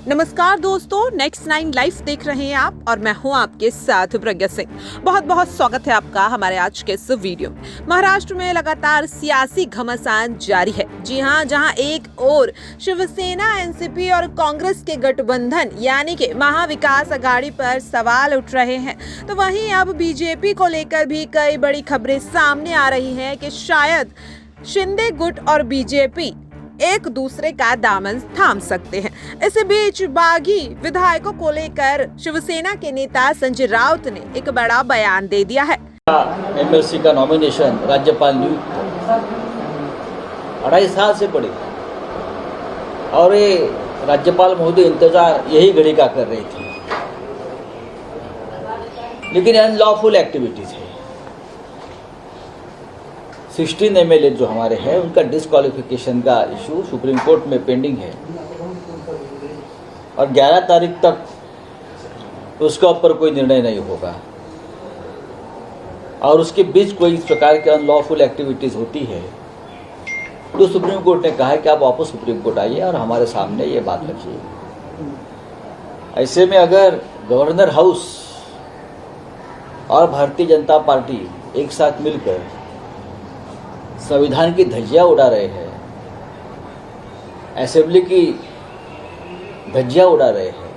नमस्कार दोस्तों, next 9 live देख रहे हैं आप और मैं हूं आपके साथ प्रज्ञा सिंह। बहुत बहुत स्वागत है आपका हमारे आज के इस वीडियो में। महाराष्ट्र में लगातार सियासी घमासान जारी है। जी हां, जहां एक और शिवसेना, एनसीपी और कांग्रेस के गठबंधन यानी कि महाविकास आघाड़ी पर सवाल उठ रहे हैं, तो वहीं अब बीजेपी को लेकर भी कई बड़ी खबरें सामने आ रही हैं कि शायद शिंदे गुट और बीजेपी एक दूसरे का दामन थाम सकते हैं। इसी बीच बागी विधायकों को लेकर शिवसेना के नेता संजय राउत ने एक बड़ा बयान दे दिया है। एमएलसी का नॉमिनेशन राज्यपाल नियुक्त 2.5 साल से पड़ी और ये राज्यपाल महोदय इंतजार यही घड़ी का कर रहे थे, लेकिन अनलॉफुल एक्टिविटीज है। 16 एमएलए जो हमारे हैं उनका डिस्क्वालिफिकेशन का इशू सुप्रीम कोर्ट में पेंडिंग है और 11 तारीख तक उसका ऊपर कोई निर्णय नहीं होगा और उसके बीच कोई इस प्रकार की अनलॉफुल एक्टिविटीज होती है तो सुप्रीम कोर्ट ने कहा है कि आप वापस सुप्रीम कोर्ट आइए और हमारे सामने ये बात रखिए। ऐसे में अगर गवर्नर हाउस और भारतीय जनता पार्टी एक साथ मिलकर संविधान की धज्जियां उड़ा रहे हैं, असेंबली की धज्जियां उड़ा रहे हैं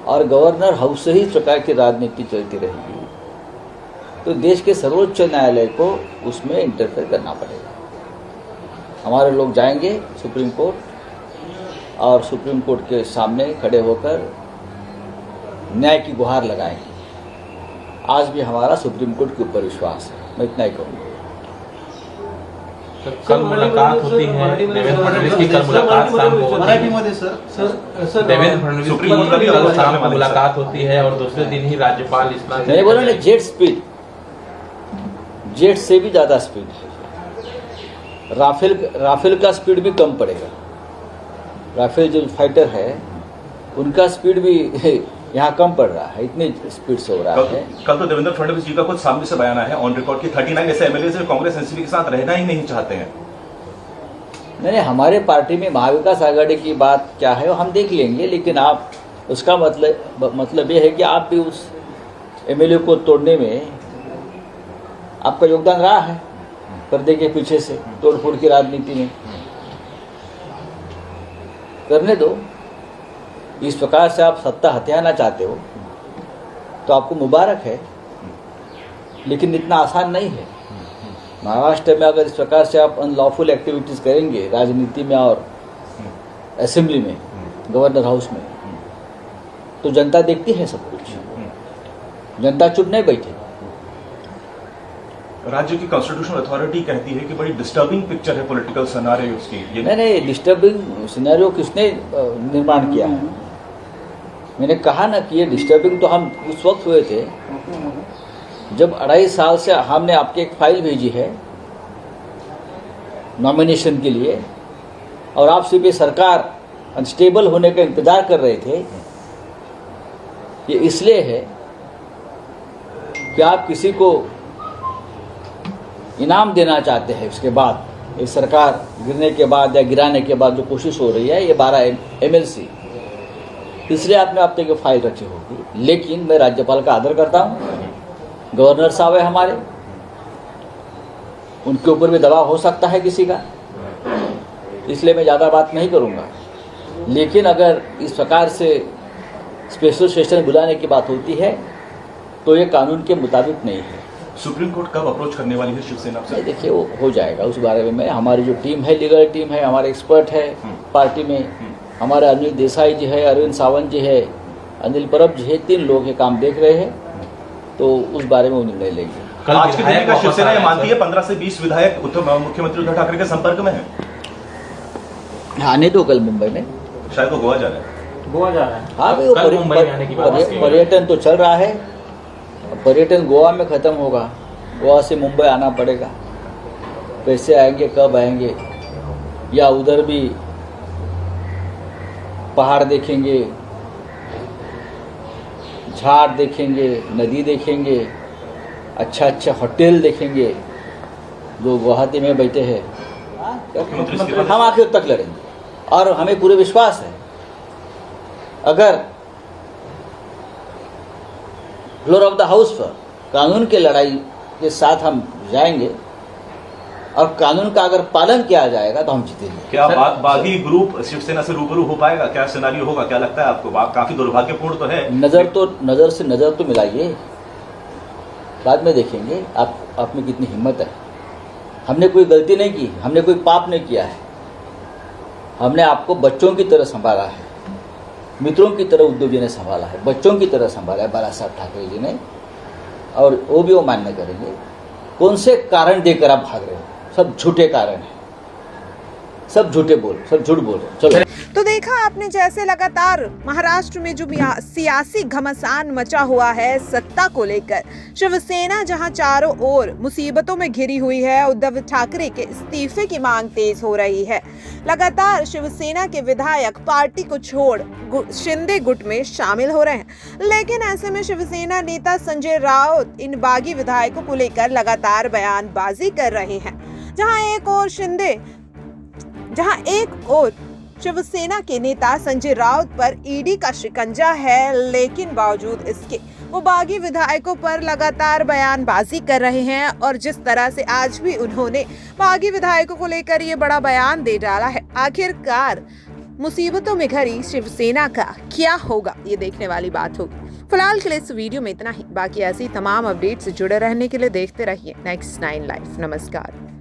और गवर्नर हाउस से ही इस प्रकार की राजनीति चलती रहेगी तो देश के सर्वोच्च न्यायालय को उसमें इंटरफेयर करना पड़ेगा। हमारे लोग जाएंगे सुप्रीम कोर्ट और सुप्रीम कोर्ट के सामने खड़े होकर न्याय की गुहार लगाएंगे। आज भी हमारा सुप्रीम कोर्ट के ऊपर विश्वास है। मैं इतना ही कहूँगा। कल मुलाकात होती है देवेंद्र फडणवीस की, कल मुलाकात शाम को होती है। देवेंद्र फडणवीस की कल शाम को मुलाकात होती है और दूसरे दिन ही राज्यपाल इस्लाम मैंने बोला ना, जेट स्पीड, जेट से भी ज्यादा स्पीड है। राफेल का स्पीड भी कम पड़ेगा। राफेल जो फाइटर है उनका स्पीड भी यहाँ कम पड़ रहा है, इतनी स्पीड से हो रहा है। कल तो देवेंद्र फडणवीस जी का कुछ सामने से बयान है ऑन रिकॉर्ड की 39 ऐसे एमएलए जो कांग्रेस एनसीपी के साथ रहना ही नहीं चाहते हैं। नहीं, हमारे पार्टी में महाविकास आघाड़ी की बात क्या है वो हम देख लेंगे, लेकिन आप उसका मतलब ये है कि आप भी उस एमएलए को तोड़ने में आपका योगदान रहा है, पर्दे के पीछे से तोड़फोड़ की राजनीति में। करने दो। इस प्रकार से आप सत्ता हथियाना चाहते हो तो आपको मुबारक है, लेकिन इतना आसान नहीं है। महाराष्ट्र में अगर इस प्रकार से आप अनलॉफुल एक्टिविटीज करेंगे राजनीति में और असेंबली में, गवर्नर हाउस में, तो जनता देखती है सब कुछ। जनता चुप नहीं बैठेगी। राज्य की कॉन्स्टिट्यूशनल अथॉरिटी कहती है कि बड़ी डिस्टर्बिंग पिक्चर है पॉलिटिकल सिनेरियो उसकी। नहीं, डिस्टर्बिंग सिनेरियो किसने निर्माण किया है? मैंने कहा ना कि ये डिस्टर्बिंग तो हम उस वक्त हुए थे जब 2.5 साल से हमने आपके एक फाइल भेजी है नॉमिनेशन के लिए और आप सिर्फ ये सरकार अनस्टेबल होने का इंतजार कर रहे थे। ये इसलिए है कि आप किसी को इनाम देना चाहते हैं। उसके बाद ये सरकार गिरने के बाद या गिराने के बाद जो कोशिश हो रही है, ये 12 एमएलसी, इसलिए आपने आप तक फाइल रखी होगी। लेकिन मैं राज्यपाल का आदर करता हूँ, गवर्नर साहब है हमारे, उनके ऊपर भी दबाव हो सकता है किसी का, इसलिए मैं ज़्यादा बात नहीं करूँगा। लेकिन अगर इस प्रकार से स्पेशल सेशन बुलाने की बात होती है तो ये कानून के मुताबिक नहीं है। सुप्रीम कोर्ट कब अप्रोच करने वाली है शिवसेना से? देखिए, वो हो जाएगा उस बारे में। हमारी जो टीम है, लीगल टीम है, हमारे एक्सपर्ट है पार्टी में, हमारे अनिल देसाई जी है, अरविंद सावंत जी है, अनिल परब जी है, 3 लोग ये काम देख रहे हैं, तो उस बारे में वो निर्णय लेंगे। आज के दिन का शिवसेना ये मानती है 15 से 20 विधायक मुख्यमंत्री उद्धव ठाकरे के संपर्क में है। आने दो कल मुंबई में, शायद वो गोवा जा रहे हैं। गोवा जा रहा है। हाँ भाई, पर्यटन तो चल रहा है। पर्यटन गोवा में खत्म होगा, गोवा से मुंबई आना पड़ेगा। कैसे आएंगे, कब आएंगे, या उधर भी पहाड़ देखेंगे, झाड़ देखेंगे, नदी देखेंगे, अच्छा होटल देखेंगे जो गुवाहाटी में बैठे हैं। हम आखिर तक लड़ेंगे और हमें पूरे विश्वास है अगर फ्लोर ऑफ द हाउस पर कानून की लड़ाई के साथ हम जाएंगे और कानून का अगर पालन किया जाएगा तो हम जीतेंगे। क्या बागी ग्रुप शिवसेना से रूबरू हो पाएगा? क्या सिनेरियो होगा? क्या लगता है आपको? काफी दुर्भाग्यपूर्ण तो है। नजर से नजर तो मिलाइए, बाद में देखेंगे आप में कितनी हिम्मत है। हमने कोई गलती नहीं की, हमने कोई पाप नहीं किया है। हमने आपको बच्चों की तरह संभाला है, मित्रों की तरह उद्धव जी ने संभाला है, बच्चों की तरह संभाला है बाला साहब ठाकरे जी ने, और वो भी वो मान्य करेंगे। कौन से कारण देकर आप भाग रहे हो? सब झूठे कारण हैं, सब झूठे सब झूठ बोल रहे। चलो, तो देखा आपने जैसे लगातार महाराष्ट्र में जो सियासी घमासान मचा हुआ है सत्ता को लेकर, शिवसेना जहां चारों ओर मुसीबतों में घिरी हुई है, उद्धव ठाकरे के इस्तीफे की मांग तेज हो रही है। लगातार शिवसेना के विधायक पार्टी को छोड़ शिंदे गुट में शामिल हो रहे हैं, लेकिन ऐसे में शिवसेना नेता संजय राउत इन बागी विधायकों को लेकर लगातार बयानबाजी कर रहे हैं। जहां एक और शिवसेना के नेता संजय राउत पर ईडी का शिकंजा है, लेकिन बावजूद इसके वो बागी विधायकों पर लगातार बयानबाजी कर रहे हैं। और जिस तरह से आज भी उन्होंने बागी विधायकों को लेकर ये बड़ा बयान दे डाला है, आखिरकार मुसीबतों में घिरी शिवसेना का क्या होगा, ये देखने वाली बात होगी। फिलहाल के लिए इस वीडियो में इतना ही। बाकी ऐसी तमाम अपडेट से जुड़े रहने के लिए देखते रहिए Next 9 लाइव। नमस्कार।